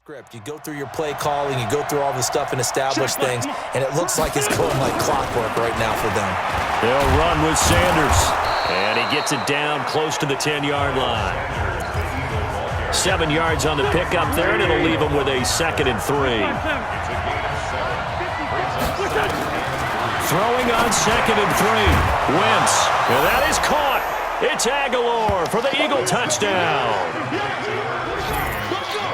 script. You go through your play calling, you go through all the stuff and establish things, and it looks like it's going like clockwork right now for them. They'll run with Sanders, and he gets it down close to the 10-yard line. 7 yards on the pickup there, and it'll leave him with a 2nd and 3. Throwing on 2nd and 3. Wentz, and that is caught. It's Aguilar for the Eagle touchdown.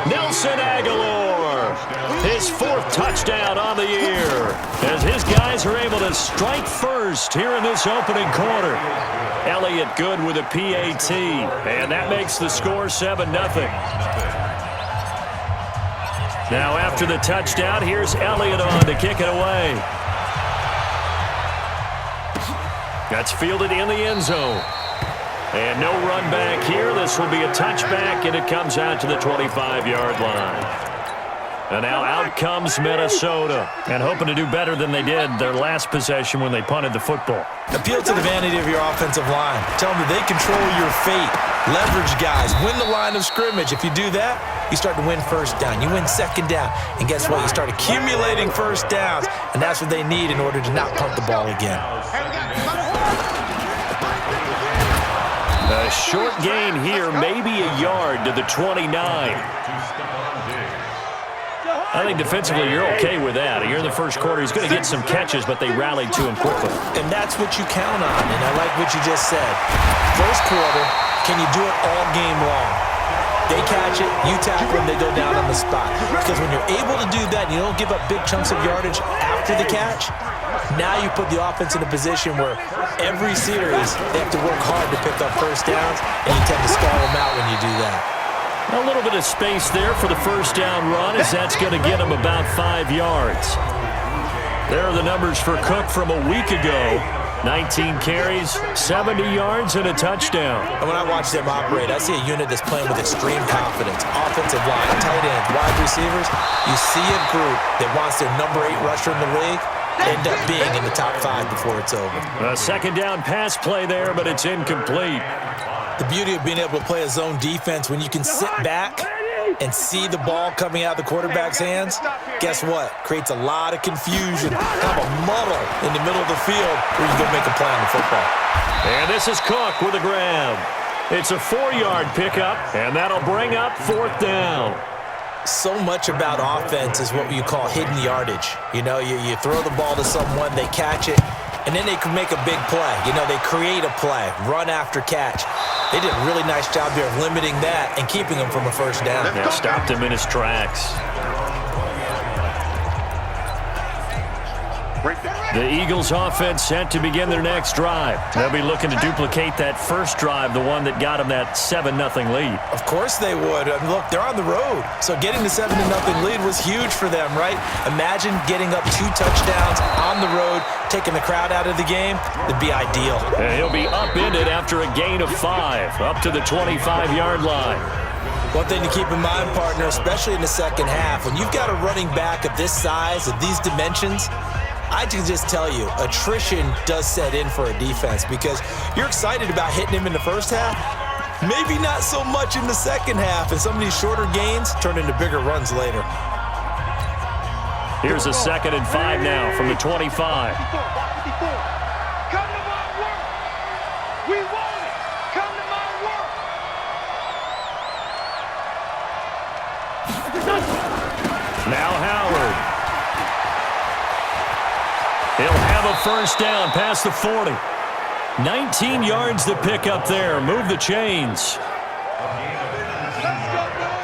Nelson Aguilar, his 4th touchdown on the year, as his guys are able to strike first here in this opening quarter. Elliott good with a PAT, and that makes the score 7-0. Now after the touchdown, here's Elliott on to kick it away. That's fielded in the end zone. And no run back here. This will be a touchback, and it comes out to the 25-yard line. And now out comes Minnesota, and hoping to do better than they did their last possession when they punted the football. Appeal to the vanity of your offensive line. Tell them that they control your fate. Leverage guys. Win the line of scrimmage. If you do that, you start to win first down. You win second down. And guess what? You start accumulating first downs, and that's what they need in order to not punt the ball again. A short gain here, maybe a yard to the 29. I think defensively you're okay with that. Here in the first quarter, he's going to get some catches, but they rallied to him quickly. And that's what you count on, and I like what you just said. First quarter, can you do it all game long? They catch it, you tackle them, they go down on the spot. Because when you're able to do that and you don't give up big chunks of yardage after the catch, now you put the offense in a position where every series they have to work hard to pick up first downs, and you tend to stall them out when you do that. A little bit of space there for the first down run, as that's going to get him about 5 yards. There are the numbers for Cook from a week ago. 19 carries, 70 yards, and a touchdown. And when I watch them operate, I see a unit that's playing with extreme confidence. Offensive line, tight ends, wide receivers. You see a group that wants their number 8 rusher in the league end up being in the top 5 before it's over. A second down pass play there, but it's incomplete. The beauty of being able to play a zone defense when you can sit back and see the ball coming out of the quarterback's hands, guess what? Creates a lot of confusion, kind of a muddle in the middle of the field where you go make a play on the football. And this is Cook with a grab. It's a 4-yard pickup, and that'll bring up 4th down. So much about offense is what you call hidden yardage. You know, you throw the ball to someone, they catch it, and then they can make a big play. You know, they create a play, run after catch. They did a really nice job there of limiting that and keeping him from a first down. Yeah, stopped him in his tracks. The Eagles offense set to begin their next drive. They'll be looking to duplicate that first drive, the one that got them that 7-0 lead. Of course they would. I mean, look, they're on the road. So getting the 7-0 lead was huge for them, right? Imagine getting up 2 touchdowns on the road, taking the crowd out of the game. It'd be ideal. And he'll be upended after a gain of 5, up to the 25-yard line. One thing to keep in mind, partner, especially in the second half, when you've got a running back of this size, of these dimensions, I can just tell you, attrition does set in for a defense because you're excited about hitting him in the first half, maybe not so much in the second half, and some of these shorter gains turn into bigger runs later. Here's a 2nd and 5 now from the 25. Now Howard. He'll have a first down past the 40. 19 yards to pick up there. Move the chains.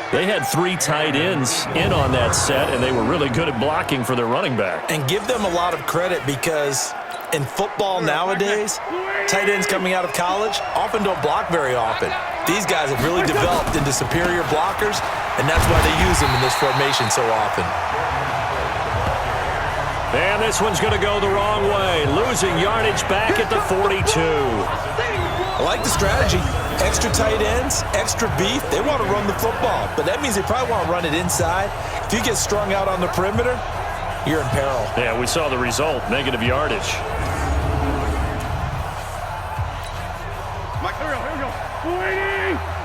They had 3 tight ends in on that set, and they were really good at blocking for their running back. And give them a lot of credit because in football nowadays, tight ends coming out of college often don't block very often. These guys have really developed into superior blockers, and that's why they use them in this formation so often. And this one's going to go the wrong way, losing yardage back at the 42. I like the strategy. Extra tight ends, extra beef. They want to run the football, but that means they probably want to run it inside. If you get strung out on the perimeter, you're in peril. Yeah, we saw the result, negative yardage. Mike, here we go. 180.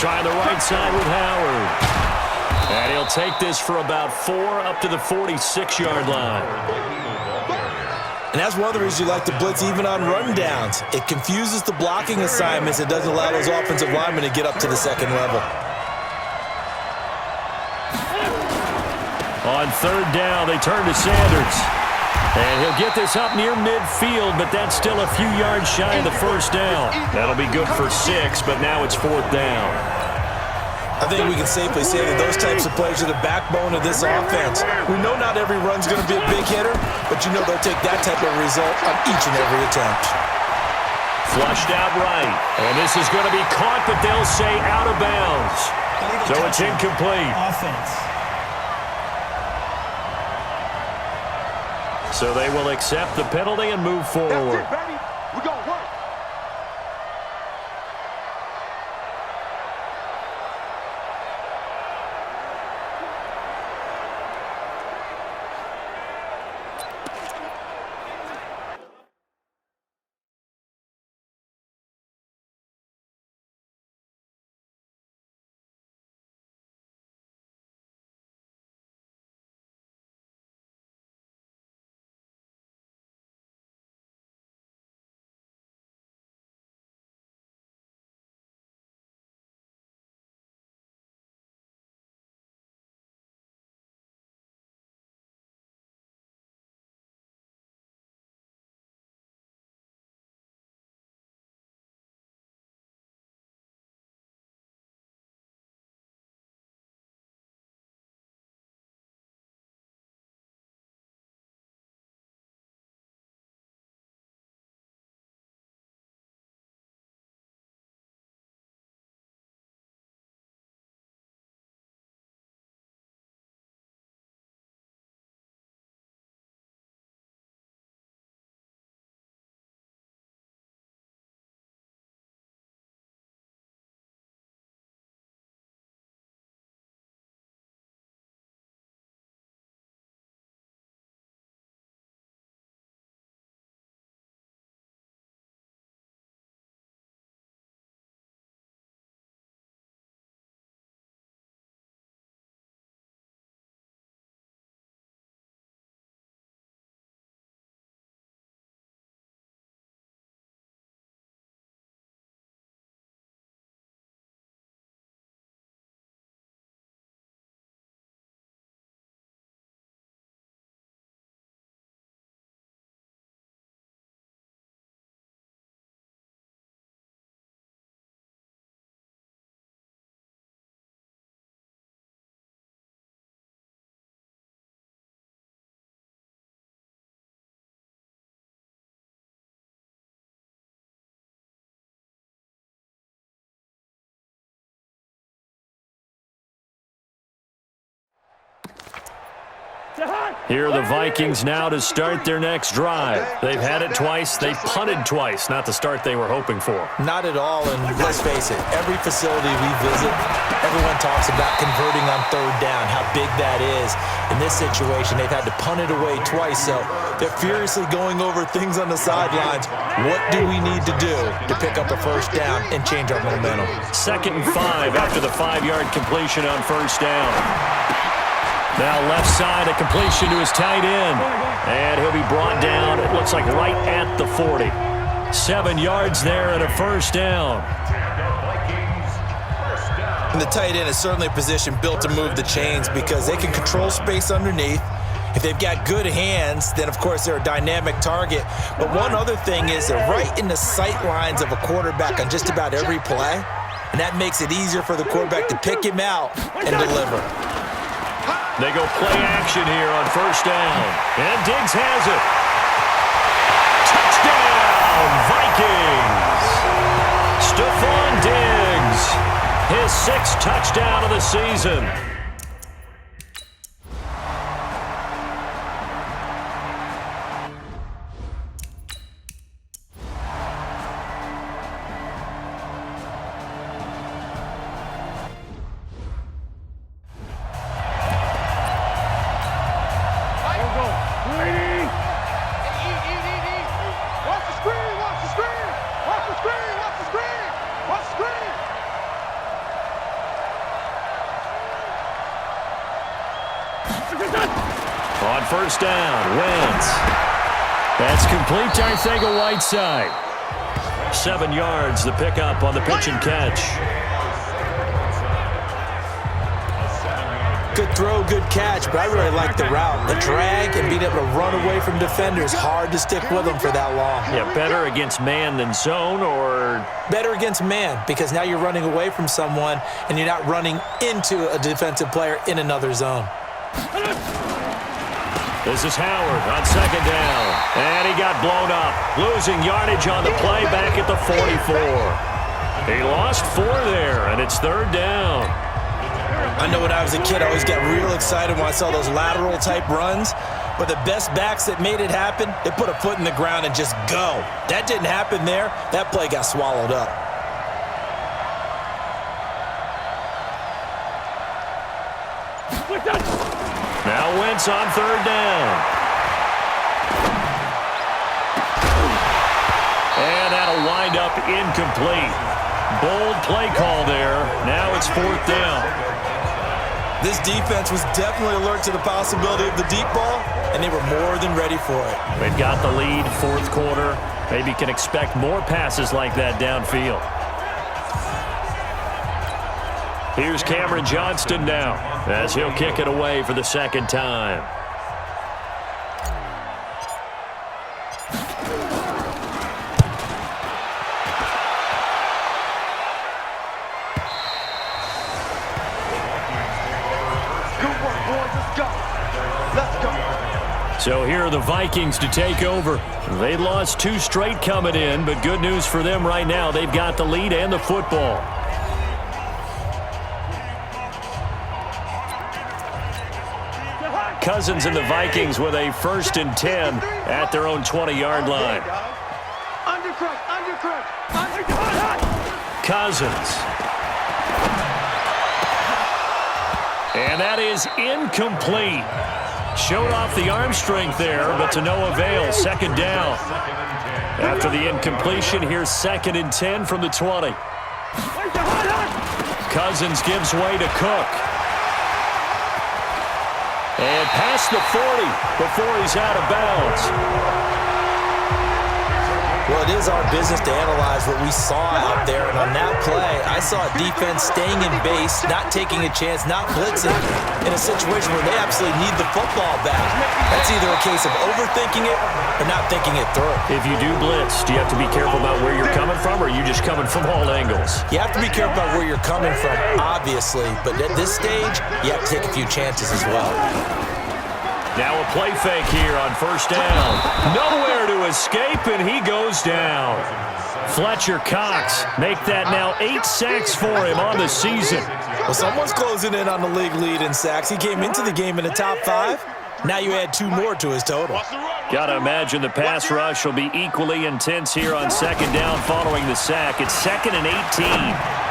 Trying the right side with Howard. And he'll take this for about 4 up to the 46-yard line. And that's one of the reasons you like to blitz even on run downs. It confuses the blocking assignments. It doesn't allow those offensive linemen to get up to the second level. On third down, they turn to Sanders. And he'll get this up near midfield, but that's still a few yards shy of the first down. That'll be good for 6, but now it's 4th down. I think we can safely say that those types of plays are the backbone of this offense. We know not every run's going to be a big hitter, but you know they'll take that type of result on each and every attempt. Flushed out right. And this is going to be caught, but they'll say out of bounds. So it's incomplete. Offense. So they will accept the penalty and move forward. That's it, baby. We're going to work. Here are the Vikings now to start their next drive. They've had it twice. They punted twice. Not the start they were hoping for. Not at all, and let's face it, every facility we visit, everyone talks about converting on third down, how big that is. In this situation, they've had to punt it away twice, so they're furiously going over things on the sidelines. What do we need to do to pick up a first down and change our momentum? 2nd and 5 after the 5-yard completion on first down. Now left side, a completion to his tight end. And he'll be brought down, it looks like right at the 40. 7 yards there and a first down. And the tight end is certainly a position built to move the chains because they can control space underneath. If they've got good hands, then of course they're a dynamic target. But one other thing is they're right in the sight lines of a quarterback on just about every play. And that makes it easier for the quarterback to pick him out and deliver. They go play action here on first down. And Diggs has it. Touchdown, Vikings. Stephon Diggs, his 6th touchdown of the season. On first down, Wentz. That's complete to Arcega-Whiteside. 7 yards, the pickup on the pitch and catch. Good throw, good catch, but I really like the route. The drag and being able to run away from defenders, hard to stick with them for that long. Yeah, better against man than zone, or? Better against man, because now you're running away from someone and you're not running into a defensive player in another zone. This is Howard on second down. And he got blown up. Losing yardage on the play back at the 44. He lost 4 there, and it's third down. I know when I was a kid, I always got real excited when I saw those lateral-type runs. But the best backs that made it happen, they put a foot in the ground and just go. That didn't happen there. That play got swallowed up. Now Wentz on third down. And that'll wind up incomplete. Bold play call there. Now it's fourth down. This defense was definitely alert to the possibility of the deep ball, and they were more than ready for it. They've got the lead, fourth quarter. Maybe can expect more passes like that downfield. Here's Cameron Johnston now, as he'll kick it away for the second time. So here are the Vikings to take over. They lost 2 straight coming in, but good news for them right now. They've got the lead and the football. Cousins and the Vikings with a 1st and 10 at their own 20-yard line. Cousins. And that is incomplete. Showed off the arm strength there, but to no avail. Second down. After the incompletion, here's 2nd and 10 from the 20. Cousins gives way to Cook. And past the 40 before he's out of bounds. Well, it is our business to analyze what we saw out there, and on that play, I saw a defense staying in base, not taking a chance, not blitzing, in a situation where they absolutely need the football back. That's either a case of overthinking it or not thinking it through. If you do blitz, do you have to be careful about where you're coming from, or are you just coming from all angles? You have to be careful about where you're coming from, obviously, but at this stage, you have to take a few chances as well. Now a play fake here on first down. Nowhere to escape, and he goes down. Fletcher Cox make that now 8 sacks for him on the season. Well, someone's closing in on the league lead in sacks. He came into the game in the top 5. Now you add 2 more to his total. Got to imagine the pass rush will be equally intense here on second down following the sack. It's 2nd and 18.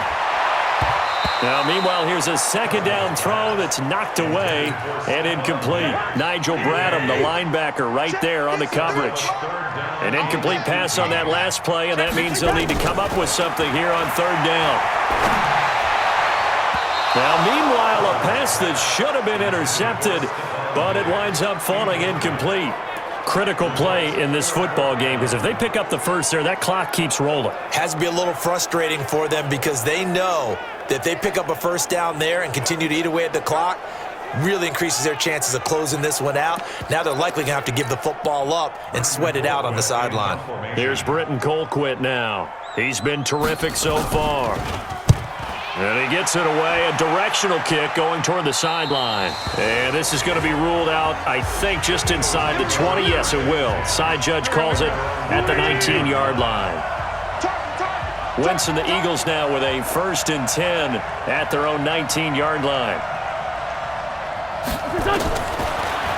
Now, meanwhile, here's a second down throw that's knocked away and incomplete. Nigel Bradham, the linebacker, right there on the coverage. An incomplete pass on that last play, and that means they'll need to come up with something here on third down. Now, meanwhile, a pass that should have been intercepted, but it winds up falling incomplete. Critical play in this football game, because if they pick up the first there, that clock keeps rolling. Has to be a little frustrating for them because they know that if they pick up a first down there and continue to eat away at the clock, really increases their chances of closing this one out. Now they're likely going to have to give the football up and sweat it out on the sideline. Here's Britton Colquitt now. He's been terrific so far. And he gets it away, a directional kick going toward the sideline. And this is going to be ruled out, I think, just inside the 20. Yes, it will. Side judge calls it at the 19-yard line. Wentz and the Eagles now with a 1st and 10 at their own 19-yard line.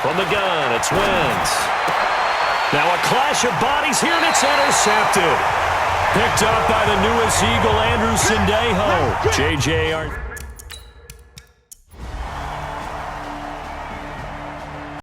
From the gun, it's Wentz. Now a clash of bodies here, and it's intercepted. Picked up by the newest Eagle, Andrew Sendejo. J.J.